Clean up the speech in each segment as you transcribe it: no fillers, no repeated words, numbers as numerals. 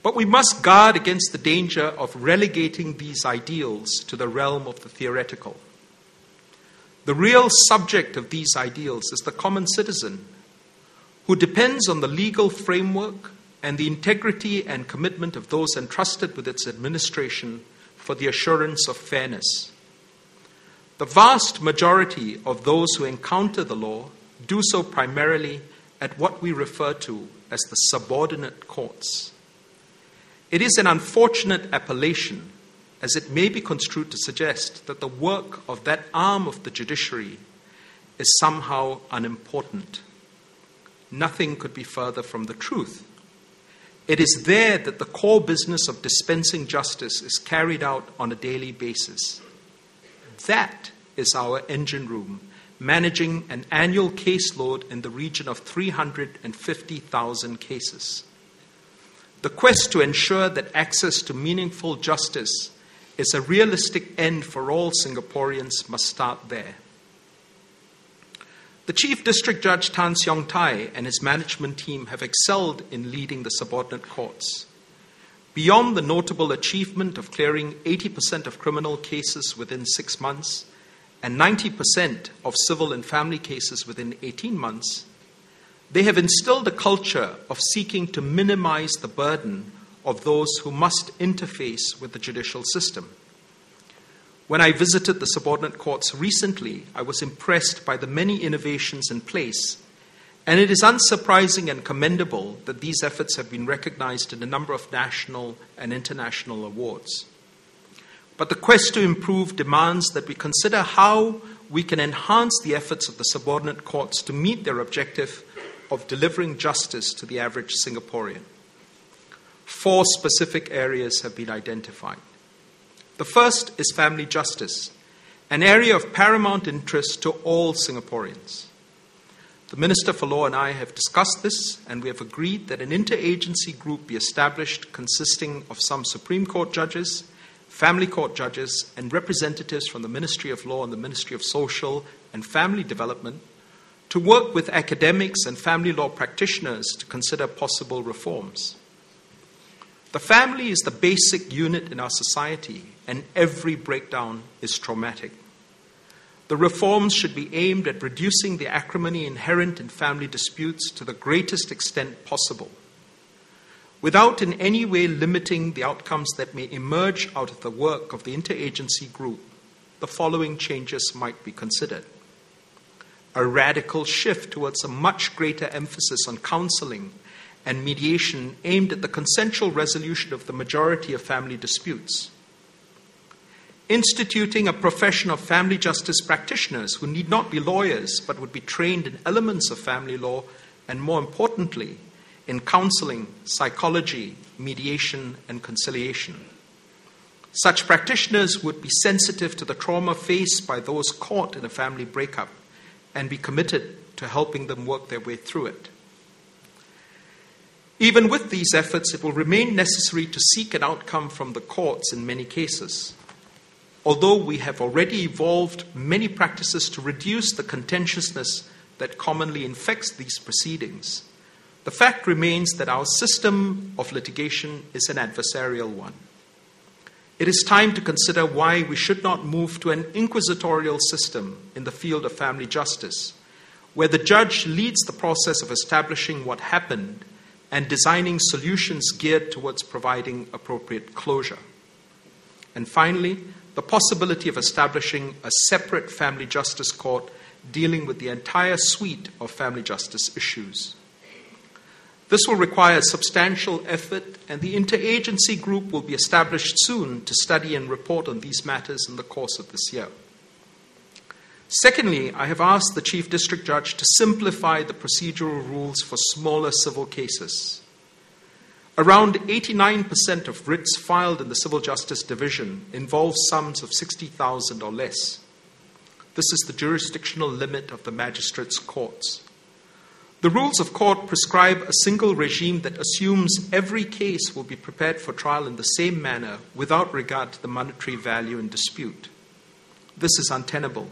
But we must guard against the danger of relegating these ideals to the realm of the theoretical. The real subject of these ideals is the common citizen, who depends on the legal framework and the integrity and commitment of those entrusted with its administration for the assurance of fairness. The vast majority of those who encounter the law do so primarily at what we refer to as the subordinate courts. It is an unfortunate appellation, as it may be construed to suggest that the work of that arm of the judiciary is somehow unimportant. Nothing could be further from the truth. It is there that the core business of dispensing justice is carried out on a daily basis. That is our engine room, managing an annual caseload in the region of 350,000 cases. The quest to ensure that access to meaningful justice is a realistic end for all Singaporeans must start there. The Chief District Judge Tan Seong Tai and his management team have excelled in leading the subordinate courts. Beyond the notable achievement of clearing 80% of criminal cases within 6 months and 90% of civil and family cases within 18 months, they have instilled a culture of seeking to minimize the burden of those who must interface with the judicial system. When I visited the subordinate courts recently, I was impressed by the many innovations in place, and it is unsurprising and commendable that these efforts have been recognized in a number of national and international awards. But the quest to improve demands that we consider how we can enhance the efforts of the subordinate courts to meet their objective of delivering justice to the average Singaporean. 4 specific areas have been identified. The first is family justice, an area of paramount interest to all Singaporeans. The Minister for Law and I have discussed this, and we have agreed that an interagency group be established consisting of some Supreme Court judges, family court judges, and representatives from the Ministry of Law and the Ministry of Social and Family Development to work with academics and family law practitioners to consider possible reforms. The family is the basic unit in our society, and every breakdown is traumatic. The reforms should be aimed at reducing the acrimony inherent in family disputes to the greatest extent possible, without in any way limiting the outcomes that may emerge out of the work of the interagency group. The following changes might be considered. A radical shift towards a much greater emphasis on counseling and mediation aimed at the consensual resolution of the majority of family disputes. Instituting a profession of family justice practitioners who need not be lawyers but would be trained in elements of family law and, more importantly, in counseling, psychology, mediation, and conciliation. Such practitioners would be sensitive to the trauma faced by those caught in a family breakup and be committed to helping them work their way through it. Even with these efforts, it will remain necessary to seek an outcome from the courts in many cases. Although we have already evolved many practices to reduce the contentiousness that commonly infects these proceedings, the fact remains that our system of litigation is an adversarial one. It is time to consider why we should not move to an inquisitorial system in the field of family justice, where the judge leads the process of establishing what happened and designing solutions geared towards providing appropriate closure. And finally, the possibility of establishing a separate family justice court dealing with the entire suite of family justice issues. This will require substantial effort, and the interagency group will be established soon to study and report on these matters in the course of this year. Secondly, I have asked the Chief District Judge to simplify the procedural rules for smaller civil cases. Around 89% of writs filed in the Civil Justice Division involve sums of 60,000 or less. This is the jurisdictional limit of the magistrates' courts. The rules of court prescribe a single regime that assumes every case will be prepared for trial in the same manner without regard to the monetary value in dispute. This is untenable.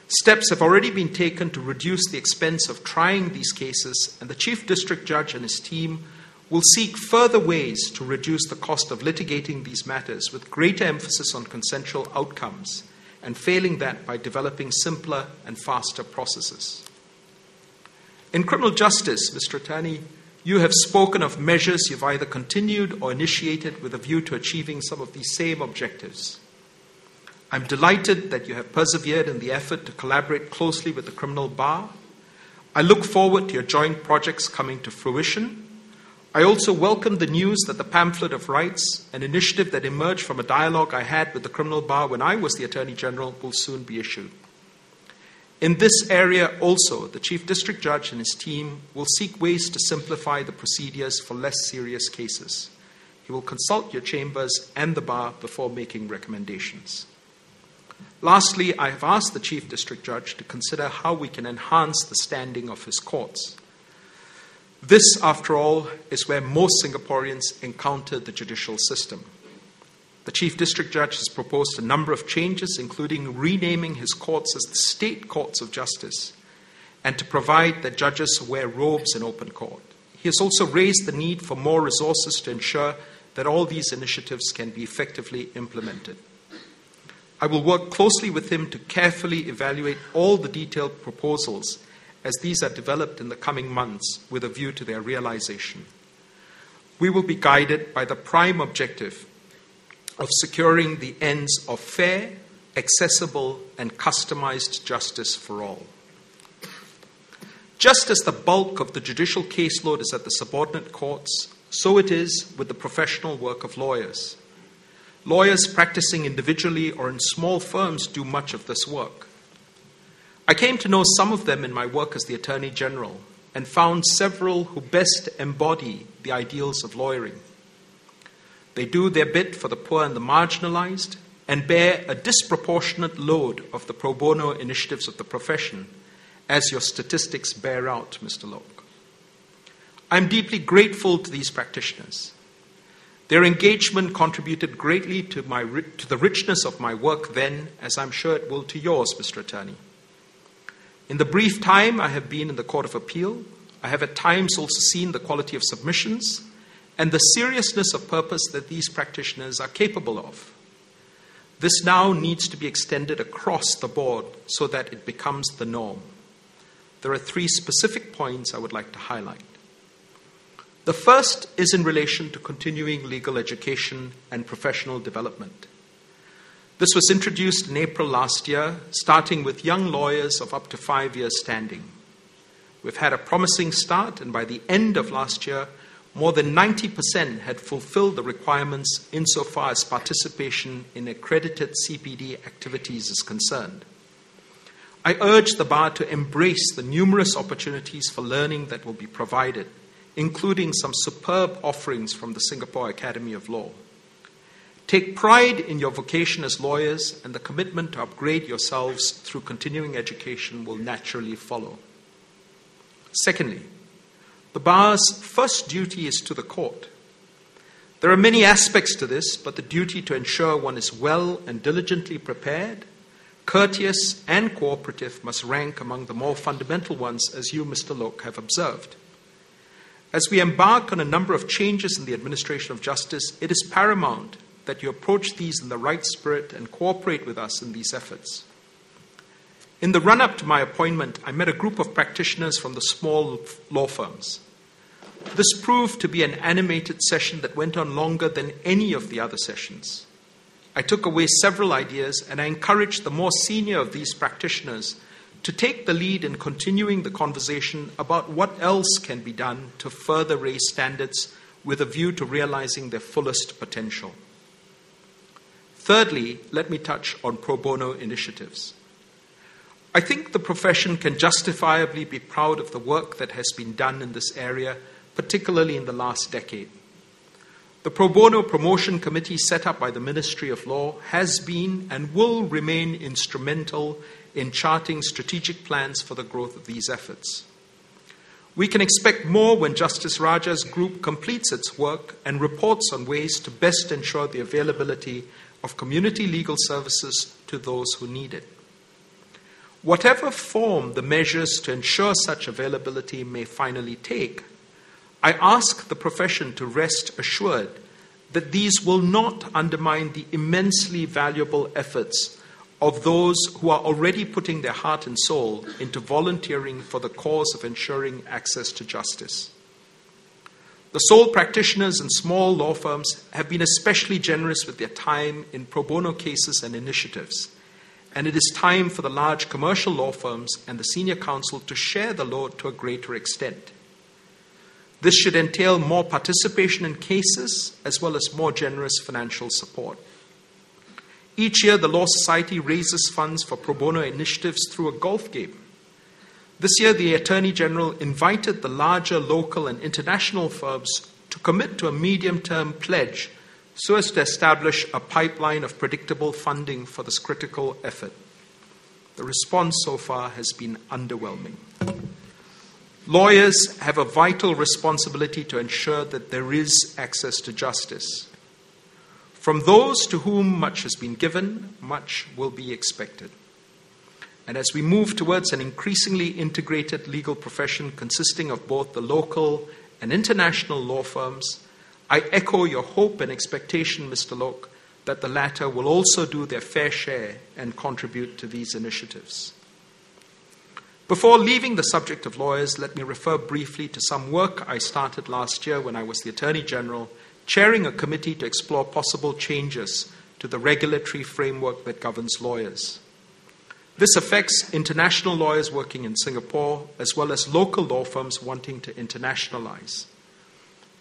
Steps have already been taken to reduce the expense of trying these cases, and the Chief District Judge and his team will seek further ways to reduce the cost of litigating these matters with greater emphasis on consensual outcomes, and failing that by developing simpler and faster processes. In criminal justice, Mr. Attorney, you have spoken of measures you've either continued or initiated with a view to achieving some of these same objectives. I'm delighted that you have persevered in the effort to collaborate closely with the criminal bar. I look forward to your joint projects coming to fruition. I also welcome the news that the Pamphlet of Rights, an initiative that emerged from a dialogue I had with the criminal bar when I was the Attorney General, will soon be issued. In this area also, the Chief District Judge and his team will seek ways to simplify the procedures for less serious cases. He will consult your chambers and the bar before making recommendations. Lastly, I have asked the Chief District Judge to consider how we can enhance the standing of his courts. This, after all, is where most Singaporeans encounter the judicial system. The Chief District Judge has proposed a number of changes, including renaming his courts as the State Courts of Justice, and to provide that judges wear robes in open court. He has also raised the need for more resources to ensure that all these initiatives can be effectively implemented. I will work closely with him to carefully evaluate all the detailed proposals as these are developed in the coming months with a view to their realization. We will be guided by the prime objective of securing the ends of fair, accessible, and customized justice for all. Just as the bulk of the judicial caseload is at the subordinate courts, so it is with the professional work of lawyers. Lawyers practicing individually or in small firms do much of this work. I came to know some of them in my work as the Attorney General and found several who best embody the ideals of lawyering. They do their bit for the poor and the marginalized and bear a disproportionate load of the pro bono initiatives of the profession, as your statistics bear out, Mr. Locke. I'm deeply grateful to these practitioners. Their engagement contributed greatly to the richness of my work then, as I'm sure it will to yours, Mr. Attorney. In the brief time I have been in the Court of Appeal, I have at times also seen the quality of submissions and the seriousness of purpose that these practitioners are capable of. This now needs to be extended across the board so that it becomes the norm. There are 3 specific points I would like to highlight. The first is in relation to continuing legal education and professional development. This was introduced in April last year, starting with young lawyers of up to 5 years standing. We've had a promising start, and by the end of last year, more than 90% had fulfilled the requirements insofar as participation in accredited CPD activities is concerned. I urge the bar to embrace the numerous opportunities for learning that will be provided, including some superb offerings from the Singapore Academy of Law. Take pride in your vocation as lawyers, and the commitment to upgrade yourselves through continuing education will naturally follow. Secondly, the bar's first duty is to the court. There are many aspects to this, but the duty to ensure one is well and diligently prepared, courteous and cooperative must rank among the more fundamental ones, as you, Mr. Locke, have observed. As we embark on a number of changes in the administration of justice, it is paramount that you approach these in the right spirit and cooperate with us in these efforts. In the run-up to my appointment, I met a group of practitioners from the small law firms. This proved to be an animated session that went on longer than any of the other sessions. I took away several ideas, and I encouraged the more senior of these practitioners to take the lead in continuing the conversation about what else can be done to further raise standards with a view to realizing their fullest potential. Thirdly, let me touch on pro bono initiatives. I think the profession can justifiably be proud of the work that has been done in this area, particularly in the last decade. The Pro Bono Promotion Committee set up by the Ministry of Law has been and will remain instrumental in charting strategic plans for the growth of these efforts. We can expect more when Justice Raja's group completes its work and reports on ways to best ensure the availability of community legal services to those who need it. Whatever form the measures to ensure such availability may finally take, I ask the profession to rest assured that these will not undermine the immensely valuable efforts of those who are already putting their heart and soul into volunteering for the cause of ensuring access to justice. The sole practitioners and small law firms have been especially generous with their time in pro bono cases and initiatives, and it is time for the large commercial law firms and the senior counsel to share the load to a greater extent. This should entail more participation in cases as well as more generous financial support. Each year, the Law Society raises funds for pro bono initiatives through a golf game. This year, the Attorney General invited the larger local and international firms to commit to a medium-term pledge so as to establish a pipeline of predictable funding for this critical effort. The response so far has been underwhelming. Lawyers have a vital responsibility to ensure that there is access to justice. From those to whom much has been given, much will be expected. And as we move towards an increasingly integrated legal profession consisting of both the local and international law firms, I echo your hope and expectation, Mr. Lok, that the latter will also do their fair share and contribute to these initiatives. Before leaving the subject of lawyers, let me refer briefly to some work I started last year when I was the Attorney General, chairing a committee to explore possible changes to the regulatory framework that governs lawyers. This affects international lawyers working in Singapore, as well as local law firms wanting to internationalize.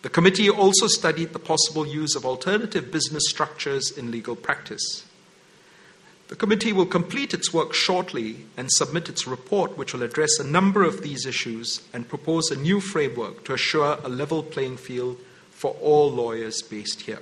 The committee also studied the possible use of alternative business structures in legal practice. The committee will complete its work shortly and submit its report, which will address a number of these issues and propose a new framework to assure a level playing field for all lawyers based here.